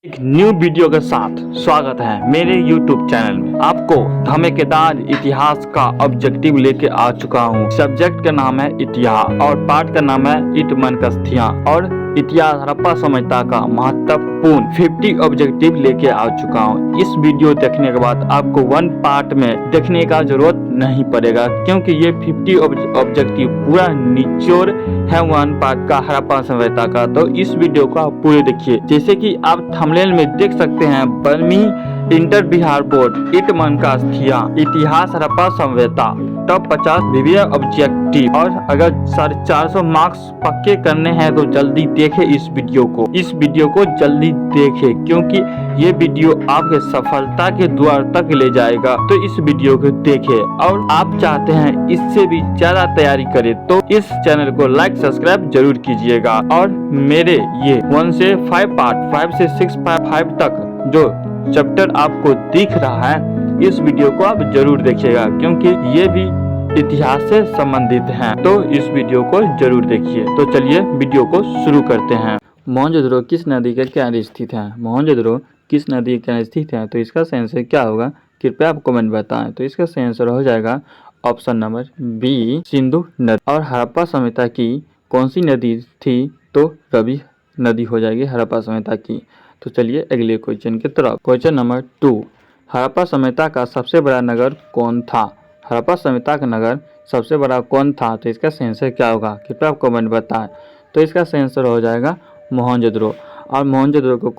एक new video के साथ स्वागत है मेरे YouTube चैनल में। आपको धमाकेदार इतिहास का ऑब्जेक्टिव लेके आ चुका हूँ। सब्जेक्ट का नाम है इतिहास और पार्ट का नाम है ईट मनकस्थियाँ और इतिहास हड़प्पा सभ्यता का महत्वपूर्ण 50 ऑब्जेक्टिव लेके आ चुका हूँ। इस वीडियो देखने के बाद आपको वन पार्ट में देखने का जरूरत नहीं पड़ेगा, क्योंकि ये 50 ऑब्जेक्टिव पूरा निचोड़ है वन पार्ट का हड़प्पा सभ्यता का। तो इस वीडियो को आप पूरे देखिए। जैसे कि आप थंबनेल में देख सकते हैं, बर्मी इंटर बिहार बोर्ड ईट मनकस्थियाँ इतिहास हड़प्पा सभ्यता टॉप 50 विविध ऑब्जेक्टिव। और अगर 450 मार्क्स पक्के करने हैं तो जल्दी देखें इस वीडियो को जल्दी देखें, क्योंकि ये वीडियो आपके सफलता के द्वार तक ले जाएगा। तो इस वीडियो को देखें और आप चाहते हैं इससे भी ज्यादा तैयारी करें तो इस चैनल को लाइक सब्सक्राइब जरूर कीजिएगा। और मेरे ये 1 से 5 पार्ट 5 से 6 5 तक जो चैप्टर आपको दिख रहा है, इस वीडियो को आप जरूर देखिएगा, क्योंकि ये भी इतिहास से संबंधित हैं। तो इस वीडियो को जरूर देखिए। तो चलिए वीडियो को शुरू करते हैं। मोहनजोदड़ो किस नदी के किनारे स्थित है? मोहनजोदड़ो किस नदी के किनारे स्थित है? तो इसका सही आंसर क्या होगा, कृपया आप कमेंट बताएं। तो इसका सही आंसर हो जाएगा ऑप्शन नंबर बी, सिंधु नदी। और हड़प्पा सभ्यता की कौन सी नदी थी? तो रवि नदी हो जाएगी हड़प्पा सभ्यता की। तो चलिए अगले क्वेश्चन की तरफ। क्वेश्चन नंबर 2, हड़प्पा सभ्यता का सबसे बड़ा नगर कौन था? हड़प्पा सभ्यता का नगर सबसे बड़ा कौन था? तो इसका सही आंसर क्या होगा, कृपया आप कमेंट बताएं। तो इसका सही आंसर हो जाएगा मोहनजोदड़ो। और मोहनजोदड़ो को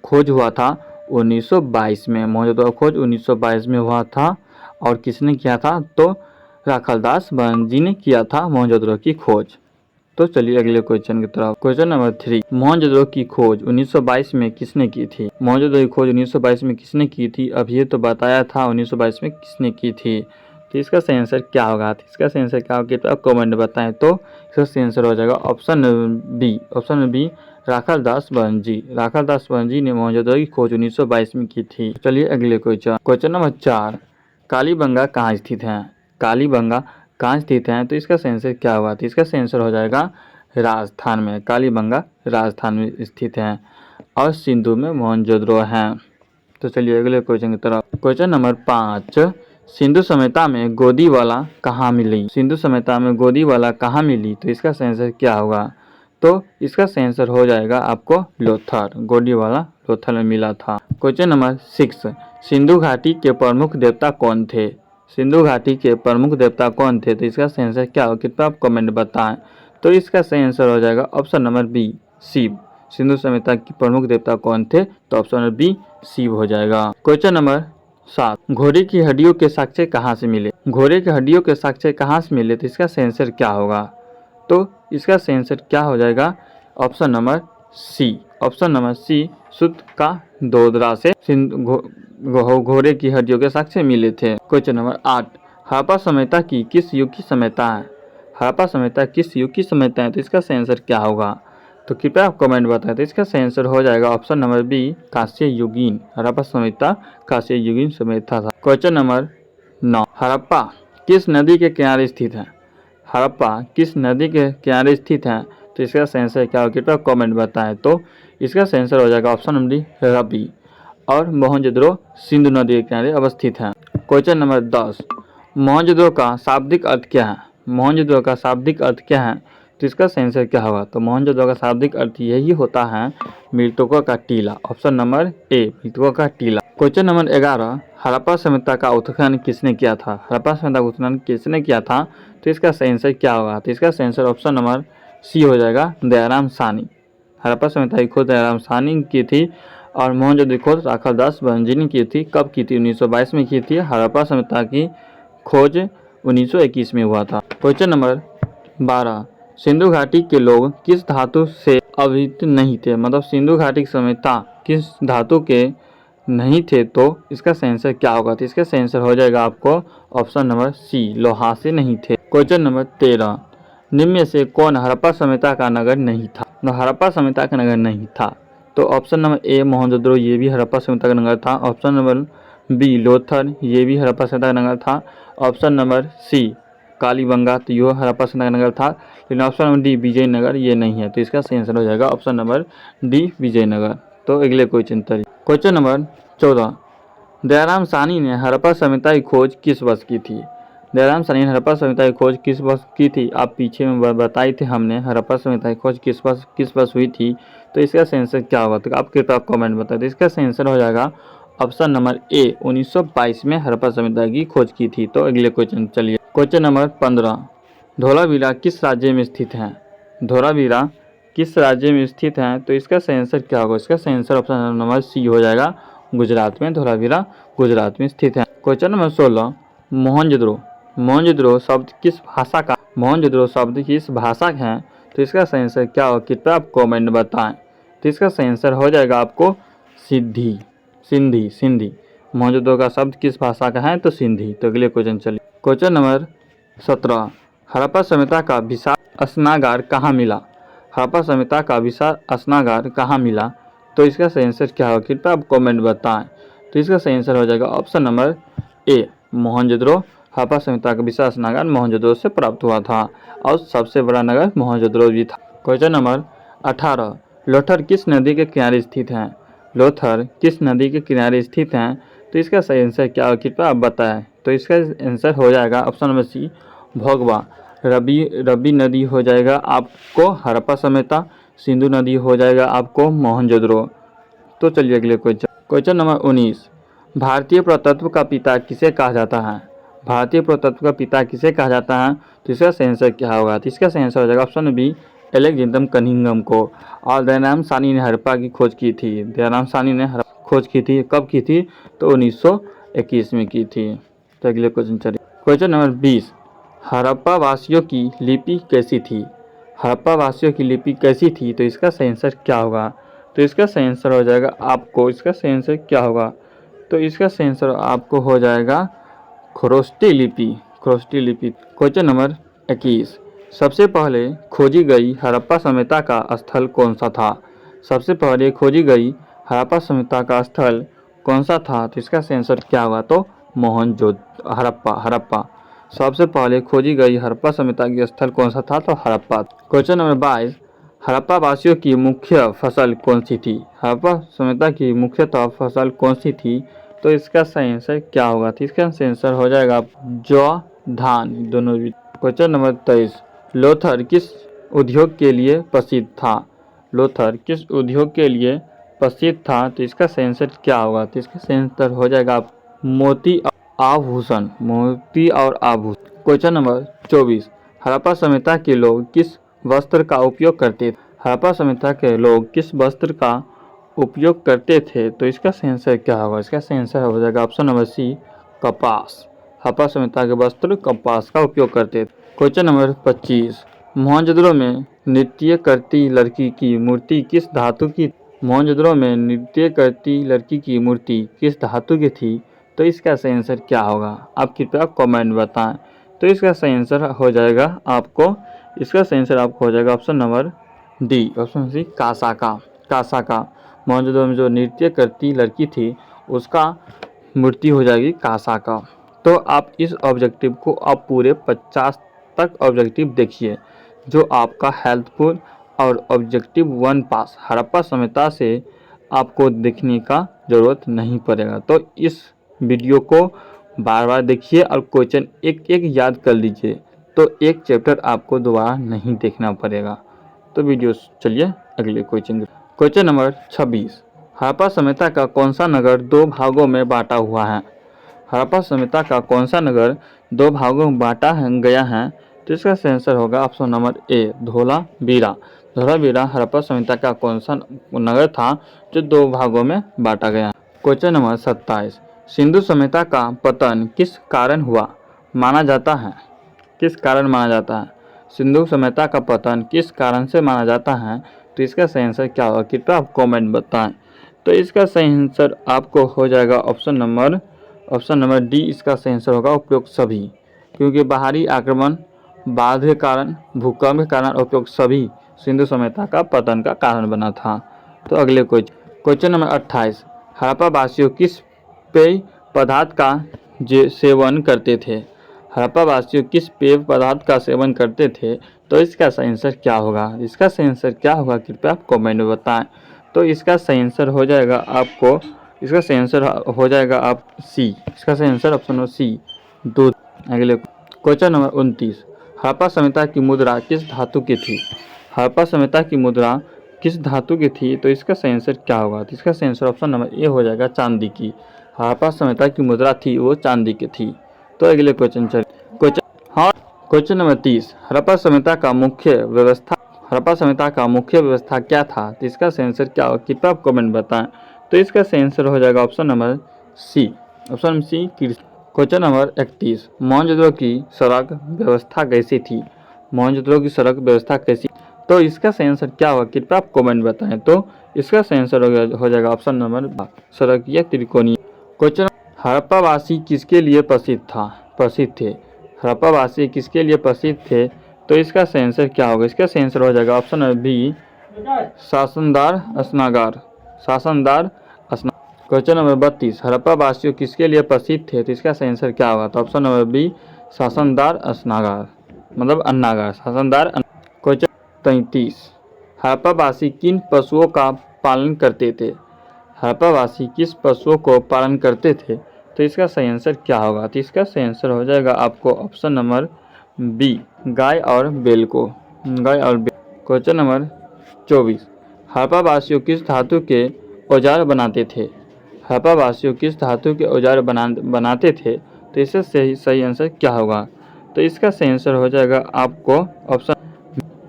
खोज हुआ था 1922 में। मोहनजोदड़ो खोज 1922 में हुआ था। और किसने किया था? तो राखालदास बनर्जी ने किया था मोहनजोदड़ो की खोज। तो चलिए अगले क्वेश्चन की तरफ। क्वेश्चन नंबर 3, मोहनजोदड़ो की खोज 1922 में किसने की थी? मोहनजोदड़ो की खोज 1922 में किसने की थी? अभी ये तो बताया था 1922 में किसने की थी। तो इसका सही आंसर क्या होगा? इसका सही आंसर क्या होगा, तो आप कमेंट बताएं। तो इसका सही आंसर हो जाएगा ऑप्शन बी, राखालदास बनर्जी। राखालदास बनर्जी ने मोहनजोदड़ो की खोज 1922 में की थी। चलिए अगले क्वेश्चन नंबर 4, कालीबंगा कहाँ स्थित है? कालीबंगा कहाँ स्थित है? तो इसका सही आंसर क्या होगा? तो इसका सही आंसर हो जाएगा राजस्थान में। कालीबंगा राजस्थान में स्थित है। और सिंधु में मोहनजोदड़ो है। तो चलिए अगले क्वेश्चन की तरफ। क्वेश्चन नंबर 5, सिंधु सभ्यता में गोदीवाला कहाँ मिली? सिंधु सभ्यता में गोदीवाला कहाँ मिली? तो इसका सही आंसर क्या होगा? तो इसका सही आंसर हो जाएगा आपको लोथर। गोदीवाला लोथर में मिला था। क्वेश्चन नंबर 6, सिंधु घाटी के प्रमुख देवता कौन थे? सिंधु घाटी के प्रमुख देवता कौन थे? तो इसका सही आंसर क्या होगा, कृपया आप कमेंट बताएं। तो इसका सही आंसर हो जाएगा option number B, Shiva. Sindhu सभ्यता की प्रमुख देवता कौन थे? तो ऑप्शन नंबर बी, शिव हो जाएगा। क्वेश्चन नंबर 7, घोड़े की हड्डियों के साक्ष्य कहाँ से मिले? घोड़े की हड्डियों के साक्ष्य कहाँ से मिले? तो इसका सही आंसर क्या होगा? तो इसका सही आंसर क्या हो जाएगा, ऑप्शन नंबर सी, सुत का दोदरा से घोड़े की हड्डियों के साक्ष्य मिले थे। क्वेश्चन नंबर 8, हड़प्पा सभ्यता की किस युग की सभ्यता है? हड़प्पा सभ्यता किस युग की सभ्यता है? तो इसका सही आंसर क्या होगा? तो कृपया आप कमेंट बताएं। तो इसका सही आंसर हो जाएगा ऑप्शन नंबर बी, कांस्य युगीन। हड़प्पा सभ्यता कांस्य युगीन सभ्यता था। क्वेश्चन नंबर 9, हड़प्पा किस नदी के किनारे स्थित है? हड़प्पा किस नदी के किनारे स्थित है? तो इसका सही आंसर क्या होगा, कृपया कमेंट बताएं। तो इसका सही आंसर हो जाएगा ऑप्शन नंबर डी, रवि। और मोहनजोदड़ो सिंधु नदी के किनारे अवस्थित है। क्वेश्चन नंबर 10, मोहनजोदड़ो का शाब्दिक अर्थ क्या है? मोहनजोदड़ो का शाब्दिक अर्थ क्या है? तो इसका सही आंसर क्या होगा? तो मोहनजोदड़ो का शाब्दिक अर्थ यही होता है मृतकों का टीला। ऑप्शन नंबर ए, मृतकों का टीला। क्वेश्चन नंबर 11, हड़प्पा सभ्यता का उत्खनन किसने किया था? हड़प्पा सभ्यता का उत्खनन किसने किया था? तो इसका सही आंसर क्या होगा? तो इसका सही आंसर ऑप्शन नंबर सी हो जाएगा, दयाराम साहनी। हड़प्पा सभ्यता की खोज दयाराम साहनी की थी। और मोहनजोदड़ो की खोज राखालदास बनर्जी ने की थी। कब की थी? 1922 में की थी। हड़प्पा सभ्यता की खोज 1921 में हुआ था। क्वेश्चन नंबर 12, सिंधु घाटी के लोग किस धातु से अभिहित नहीं थे? मतलब सिंधु घाटी की सभ्यता किस धातु के नहीं थे? तो इसका सही आंसर क्या होगा? तो इसका सही आंसर हो जाएगा आपको ऑप्शन नंबर सी, लोहा से नहीं थे। क्वेश्चन नंबर 13, निम्न में से कौन हड़प्पा सभ्यता का नगर नहीं था? हड़प्पा सभ्यता का नगर नहीं था। तो ऑप्शन नंबर ए, मोहनजोदड़ो, ये भी हड़प्पा सभ्यता का नगर था। ऑप्शन नंबर बी, लोथर, ये भी हड़प्पा सभ्यता का नगर था। ऑप्शन नंबर सी, कालीबंगा, तो यह हड़प्पा सभ्यता का नगर था। लेकिन ऑप्शन नंबर डी, विजयनगर, ये नहीं है। तो इसका सही आंसर हो जाएगा ऑप्शन नंबर डी, विजयनगर। तो अगले क्वेश्चन चलिए। क्वेश्चन नंबर 14, दयाराम साहनी ने हड़प्पा सभ्यता की खोज किस वर्ष की थी? दयाराम साहनी ने हड़प्पा सभ्यता की खोज किस वर्ष की थी? आप पीछे में बताई थी हमने हड़प्पा सभ्यता की खोज किस वर्ष हुई थी। तो इसका सही आंसर क्या होगा? तो आप कृपया कमेंट बताएं। तो इसका सही आंसर हो जाएगा ऑप्शन नंबर ए, 1922 में हड़प्पा सभ्यता की खोज की थी। तो अगले क्वेश्चन चलिए। क्वेश्चन नंबर 15, धोलावीरा किस राज्य में स्थित है? धोलावीरा किस राज्य में स्थित है? तो इसका सही आंसर क्या होगा? इसका सही आंसर ऑप्शन नंबर सी हो जाएगा, गुजरात में। धोलावीरा गुजरात में स्थित है। क्वेश्चन नंबर 16, मोहनजोदड़ो मोहनजोदड़ो शब्द किस भाषा का मोहनजोदड़ो शब्द किस भाषा का है? तो इसका सही आंसर क्या होगा? कृपया आप कमेंट बताएं। तो इसका सही आंसर हो जाएगा आपको सिंधी। मोहनजोदड़ो का शब्द किस भाषा का है? तो सिंधी। तो अगले क्वेश्चन चलिए। क्वेश्चन नंबर 17, हड़प्पा सभ्यता का विशाल स्नागार कहाँ मिला? हड़प्पा सभ्यता का विशाल स्नागार कहाँ मिला? तो इसका सही आंसर क्या होगा? कृपया आप कमेंट बताएं। तो इसका सही आंसर हो जाएगा option number A, Mohenjodaro. Harappa सभ्यता का विशाल स्नागार मोहनजोदड़ो से प्राप्त हुआ था और सबसे बड़ा नगर मोहनजोदड़ो भी था। क्वेश्चन नंबर 18, लोथर किस नदी के किनारे स्थित है? लोथर किस नदी के किनारे स्थित हैं? तो इसका सही आंसर क्या होगा? कृपया आप बताएं। तो इसका आंसर हो जाएगा ऑप्शन नंबर सी, भोगवा। रबी नदी हो जाएगा आपको हड़प्पा सभ्यता, सिंधु नदी हो जाएगा आपको मोहनजोदड़ो। तो चलिए अगले क्वेश्चन नंबर 19, भारतीय पुरातत्व का पिता किसे कहा जाता है? भारतीय पुरातत्व का पिता किसे कहा जाता है? तो इसका सही आंसर क्या होगा? तो इसका सही आंसर हो जाएगा ऑप्शन बी, एलेक्जेंडर कनिंघम को। और दयाराम साहनी ने हड़प्पा की खोज की थी। दयाराम साहनी ने खोज की थी, कब की थी? तो 1921 में की थी। तो अगले क्वेश्चन चलिए। क्वेश्चन नंबर 20, हड़प्पा वासियों की लिपि कैसी थी? हड़प्पा वासियों की लिपि कैसी थी? तो इसका सही आंसर क्या होगा? तो इसका सही आंसर हो जाएगा आपको, इसका सही आंसर क्या होगा? तो इसका सही आंसर आपको हो जाएगा खरोष्टी लिपि। क्वेश्चन नंबर 21, सबसे पहले खोजी गई हड़प्पा सभ्यता का स्थल कौन सा था? सबसे पहले खोजी गई हड़प्पा सभ्यता का स्थल कौन सा था? तो इसका सही आंसर क्या होगा? तो हड़प्पा। सबसे पहले खोजी गई हड़प्पा सभ्यता की स्थल कौन सा था? तो हड़प्पा। क्वेश्चन नंबर 22, हड़प्पा वासियों की मुख्य फसल कौन सी थी? हड़प्पा सभ्यता की मुख्यतः फसल कौन सी थी? तो इसका सही आंसर क्या होगा? तो इसका सही आंसर हो जाएगा जौ, धान, दोनों भी। क्वेश्चन नंबर 23, लोथर किस उद्योग के लिए प्रसिद्ध था? लोथर किस उद्योग के लिए प्रसिद्ध था? तो इसका सही आंसर क्या होगा? तो इसका सही आंसर हो जाएगा मोती और आभूषण। क्वेश्चन नंबर 24, हड़प्पा सभ्यता के लोग किस वस्त्र का उपयोग करते थे? हड़प्पा सभ्यता के लोग किस वस्त्र का उपयोग करते थे? तो इसका सही आंसर क्या होगा? इसका सही आंसर हो जाएगा ऑप्शन नंबर सी, कपास। हड़प्पा सभ्यता के वस्त्र कपास का उपयोग करते थे। क्वेश्चन नंबर 25, मोहनजोदड़ो में नृत्य करती लड़की की मूर्ति किस धातु की? मोहनजोदड़ो में नृत्य करती लड़की की मूर्ति किस धातु की थी? तो इसका सही आंसर क्या होगा? आप कृपया कमेंट बताएं। तो इसका सही आंसर हो जाएगा आपको हो जाएगा option number D, option C, कासा। मोहनजोदड़ो में जो नृत्य करती लड़की थी उसका मूर्ति हो जाएगी कासा का। तो आप इस ऑब्जेक्टिव को आप पूरे 50 तक ऑब्जेक्टिव देखिए, जो आपका हेल्पफुल और ऑब्जेक्टिव 1 पास हड़प्पा सभ्यता से आपको देखने का ज़रूरत नहीं पड़ेगा। तो इस वीडियो को बार बार देखिए और क्वेश्चन एक एक याद कर लीजिए, तो एक चैप्टर आपको दोबारा नहीं देखना पड़ेगा। तो वीडियो चलिए अगले क्वेश्चन नंबर 26, हड़प्पा सभ्यता का कौन सा नगर 2 भागों में बांटा हुआ है? हड़प्पा सभ्यता का कौन सा नगर 2 भागों में बांटा गया है? तो इसका सही आंसर होगा option number A, Dholavira Harappa सभ्यता का कौन सा नगर था जो 2 भागों में बांटा गया? क्वेश्चन नंबर 27, सिंधु सभ्यता का पतन किस कारण हुआ माना जाता है? सिंधु सभ्यता का पतन किस कारण से माना जाता है? तो इसका सही आंसर क्या होगा? कृपया आप कमेंट बताएं। तो इसका सही आंसर आपको हो जाएगा ऑप्शन नंबर डी, इसका सही आंसर होगा उपयुक्त सभी, क्योंकि बाहरी आक्रमण, बाढ़ के कारण, भूकंप के कारण उपयुक्त सभी सिंधु सभ्यता का पतन का कारण बना था। तो अगले क्वेश्चन नंबर 28, हड़प्पा वासियों किस पेय पदार्थ का सेवन करते थे? हड़प्पा वासियों किस पेय पदार्थ का सेवन करते थे? तो इसका सही आंसर क्या होगा? कृपया आप कमेंट में बताएं। तो इसका सही आंसर हो जाएगा आपको, इसका सही आंसर हो जाएगा आप सी। इसका सही आंसर ऑप्शन नंबर सी, दूध। अगले क्वेश्चन नंबर 29, हड़प्पा सभ्यता की मुद्रा किस धातु की थी? हड़प्पा सभ्यता की मुद्रा किस धातु की थी? तो इसका सही आंसर क्या होगा? तो इसका सही आंसर ऑप्शन नंबर ए हो जाएगा चांदी की। हड़प्पा सभ्यता की मुद्रा थी वो चांदी की थी। तो अगले क्वेश्चन क्वेश्चन नंबर 30, हड़प्पा सभ्यता का मुख्य व्यवस्था क्या था? तो इसका सही आंसर क्या होगा? कृपया आप कमेंट बताएं। तो इसका सही आंसर हो जाएगा option number C, option C. Question number 31, Mohenjodaro की सड़क व्यवस्था कैसी थी? मोहनजोदड़ो की सड़क व्यवस्था कैसी? तो इसका सही आंसर क्या होगा? कृपया आप कमेंट बताएं। तो इसका सही आंसर हो जाएगा ऑप्शन नंबर सड़कीय त्रिकोणीय। क्वेश्चन, हड़प्पावासी किसके लिए प्रसिद्ध थे? हड़प्पावासी किसके लिए प्रसिद्ध थे? तो इसका सही आंसर क्या होगा? इसका सही आंसर हो जाएगा ऑप्शन नंबर बी, शासनदार स्नागार। क्वेश्चन नंबर 32, हड़प्पावासियों किसके लिए प्रसिद्ध थे? तो इसका सही आंसर क्या होगा? तो ऑप्शन नंबर बी, शासनदार स्नागार, मतलब अन्नागार, शासनदार। क्वेश्चन 33, हड़प्पावासी किन पशुओं का पालन करते थे? हड़प्पावासी किस पशुओं को पालन करते थे? तो इसका सही आंसर क्या होगा? तो इसका सही आंसर हो जाएगा आपको ऑप्शन नंबर बी, गाय और बैल को, गाय और बैल। क्वेश्चन नंबर 24, हड़प्पावासियों किस धातु के औजार बनाते थे? हड़प्पावासियों किस धातु के औजार बनाते थे? तो इससे सही आंसर क्या होगा? तो इसका सही आंसर हो जाएगा आपको ऑप्शन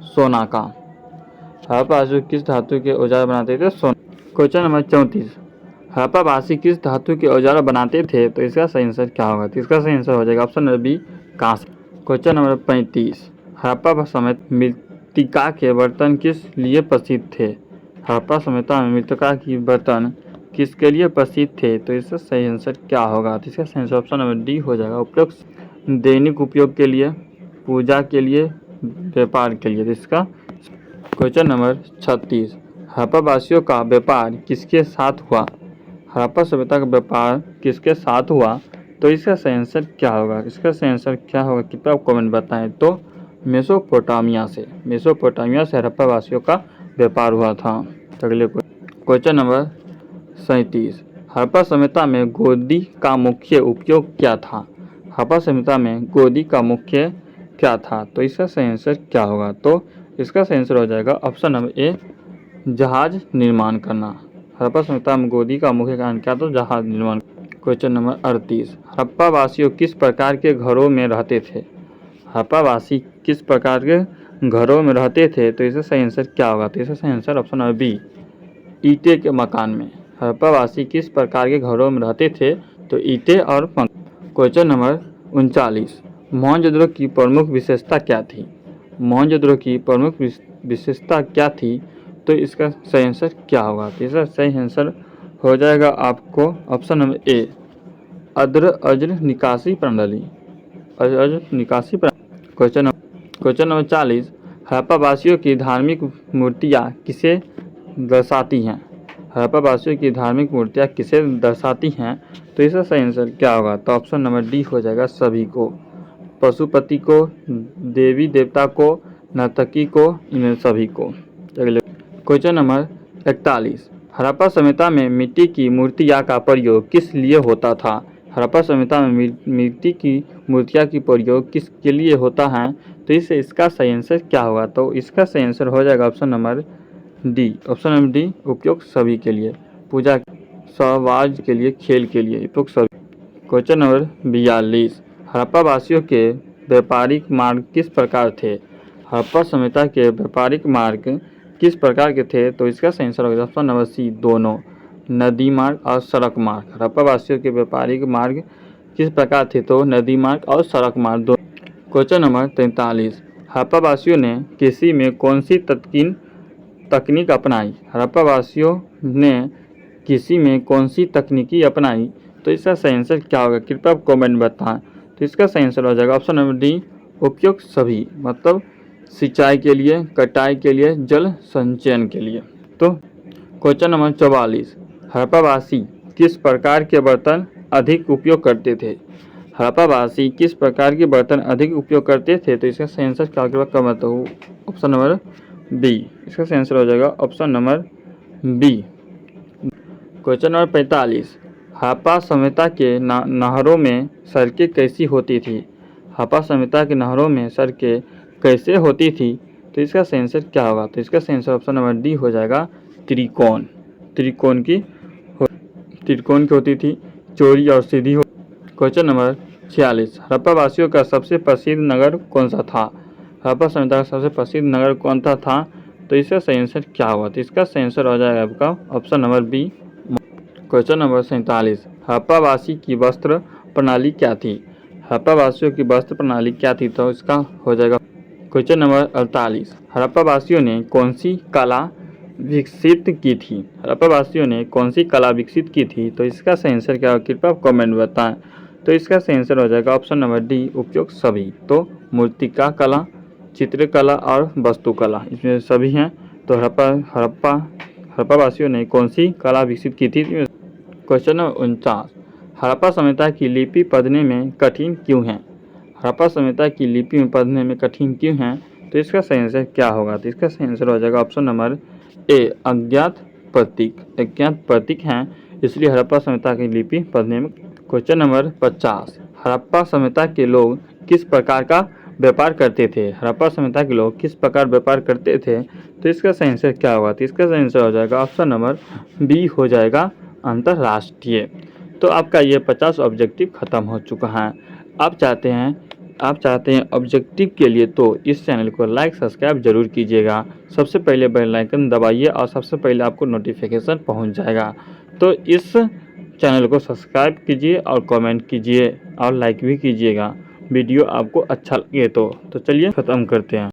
सोना का। हड़प्पावासी किस धातु के औजार बनाते थे? सोना। क्वेश्चन नंबर 34, हड़प्पावासी किस धातु के औजार बनाते थे? तो इसका सही आंसर क्या होगा? तो इसका सही आंसर हो जाएगा ऑप्शन नंबर बी, कांस्य। क्वेश्चन नंबर 35, हड़प्पा समेत मृत्तिका के बर्तन किस लिए प्रसिद्ध थे? हड़प्पा सभ्यता में मृत्तिका की बर्तन किसके लिए प्रसिद्ध थे? तो इसका सही आंसर क्या होगा? तो इसका सही आंसर ऑप्शन नंबर डी हो जाएगा, उपयुक्त दैनिक उपयोग के लिए, पूजा के लिए, व्यापार के लिए। इसका क्वेश्चन नंबर 36, हड़प्पावासियों का व्यापार किसके साथ हुआ? हड़प्पा सभ्यता का व्यापार किसके साथ हुआ? तो इसका सही आंसर क्या होगा? इसका सही आंसर क्या होगा? कृपया आप कमेंट बताएं। तो मेसोपोटामिया से हड़प्पावासियों का व्यापार हुआ था। अगले क्वेश्चन नंबर 37, हड़प्पा सभ्यता में गोदी का मुख्य उपयोग क्या था? हड़प्पा सभ्यता में गोदी का मुख्य क्या था? तो इसका सही आंसर क्या होगा? तो इसका सही आंसर हो जाएगा ऑप्शन नंबर ए, जहाज निर्माण करना। हड़प्पा सभ्यता में गोदी का मुख्य कारण क्या? तो जहाज निर्माण। क्वेश्चन नंबर 38, हड़प्पावासियों किस प्रकार के घरों में रहते थे? हड़प्पावासी किस प्रकार के घरों में रहते थे? तो इसका सही आंसर क्या होगा? तो इसका सही आंसर ऑप्शन नंबर बी, ईंटे के मकान में। हड़प्पावासी किस प्रकार के घरों में रहते थे? तो ईंटे और क्वेश्चन नंबर 39, मोहनजोदड़ो की प्रमुख विशेषता क्या थी? मोहनजोदड़ो की प्रमुख विशेषता क्या थी? तो इसका सही आंसर क्या होगा? तो इसका सही आंसर हो जाएगा आपको ऑप्शन नंबर ए, अज्र निकासी प्रणाली। क्वेश्चन नंबर 40, हड़प्पावासियों की धार्मिक मूर्तियाँ किसे दर्शाती हैं? हड़प्पावासियों की धार्मिक मूर्तियाँ किसे दर्शाती हैं? तो इसका सही आंसर क्या होगा? तो ऑप्शन नंबर डी हो जाएगा, सभी को, पशुपति को, देवी देवता को, नर्तकी को, इन सभी को। अगले क्वेश्चन नंबर 41, हड़प्पा सभ्यता में मिट्टी की मूर्तियाँ का प्रयोग किस लिए होता था? हड़प्पा सभ्यता में मिट्टी की मूर्तियाँ की प्रयोग किसके लिए होता है? तो इसका सही आंसर क्या होगा? तो इसका सही आंसर हो जाएगा ऑप्शन नंबर डी, उपयुक्त सभी के लिए, पूजा, सहवाज के लिए, खेल के लिए, उपयुक्त सभी। क्वेश्चन नंबर 42, हड़प्पावासियों के व्यापारिक मार्ग किस प्रकार थे? हड़प्पा सभ्यता के व्यापारिक मार्ग किस प्रकार के थे? तो इसका सही आंसर होगा ऑप्शन नंबर सी, दोनों, नदी मार्ग और सड़क मार्ग। हड़प्पावासियों के व्यापारिक मार्ग किस प्रकार थे? तो नदी मार्ग और सड़क मार्ग दो। क्वेश्चन नंबर 43, हड़प्पावासियों ने कृषि में कौन सी तकनीक अपनाई? हड़प्पावासियों ने कृषि में कौन सी तकनीकी अपनाई? तो इसका सही आंसर क्या होगा? कृपया आप कमेंट बताएं। तो इसका सही आंसर हो जाएगा ऑप्शन नंबर डी, उपयुक्त सभी, मतलब सिंचाई के लिए, कटाई के लिए, जल संचयन के लिए। तो क्वेश्चन नंबर 44, हड़प्पावासी किस प्रकार के बर्तन अधिक उपयोग करते थे? हड़प्पावासी किस प्रकार के बर्तन अधिक उपयोग करते थे? तो इसका सही आंसर क्या होगा? ऑप्शन नंबर बी, इसका सही आंसर हो जाएगा option number B. Question number 45, Harappa सभ्यता के नहरों में सड़कें कैसी होती थी? हड़प्पा सभ्यता के नहरों में सड़कें कैसे होती थी? तो इसका सही आंसर क्या होगा? तो इसका सही आंसर ऑप्शन नंबर डी हो जाएगा, त्रिकोण। त्रिकोण की होती थी, चौड़ी और सीधी। क्वेश्चन नंबर 46, हड़प्पा वासियों का सबसे प्रसिद्ध नगर कौन सा था? हड़प्पा सभ्यता का सबसे प्रसिद्ध नगर कौन सा था? तो इसका सही आंसर क्या होगा? तो इसका सही आंसर हो जाएगा आपका option number B. Question number 47, Harappa वासी की वस्त्र प्रणाली क्या थी? हड़प्पा वासियों की वस्त्र प्रणाली क्या थी? तो इसका हो जाएगा क्वेश्चन नंबर 48, हड़प्पा वासियों ने कौन सी कला विकसित की थी? हड़प्पा वासियों ने कौन सी कला विकसित की थी? तो इसका सही आंसर क्या होगा? कृपया कमेंट में बताएं। तो इसका सही आंसर हो जाएगा ऑप्शन नंबर डी, उपयुक्त सभी। तो मूर्तिका कला, चित्रकला और वास्तुकला, इसमें सभी हैं। तो हड़प्पा वासियों ने कौन सी कला विकसित की थी? क्वेश्चन नंबर 49, हड़प्पा सभ्यता की लिपि पढ़ने में कठिन क्यों है? हड़प्पा सभ्यता की लिपि में पढ़ने में कठिन क्यों है? तो इसका सही आंसर क्या होगा? तो इसका सही आंसर हो जाएगा ऑप्शन नंबर ए, अज्ञात प्रतीक हैं, इसलिए हड़प्पा सभ्यता की लिपि पढ़ने में। क्वेश्चन नंबर 50, हड़प्पा सभ्यता के लोग किस प्रकार का व्यापार करते थे? हड़प्पा सभ्यता के लोग किस प्रकार व्यापार करते थे? तो इसका सही आंसर क्या होगा? तो इसका सही आंसर हो जाएगा ऑप्शन नंबर बी, हो जाएगा अंतर्राष्ट्रीय। तो आपका ये 50 ऑब्जेक्टिव खत्म हो चुका है। आप चाहते हैं ऑब्जेक्टिव के लिए तो इस चैनल को लाइक सब्सक्राइब जरूर कीजिएगा। सबसे पहले बेल आइकन दबाइए और सबसे पहले आपको नोटिफिकेशन पहुंच जाएगा। तो इस चैनल को सब्सक्राइब कीजिए और कमेंट कीजिए और लाइक भी कीजिएगा। वीडियो आपको अच्छा लगे तो चलिए ख़त्म करते हैं।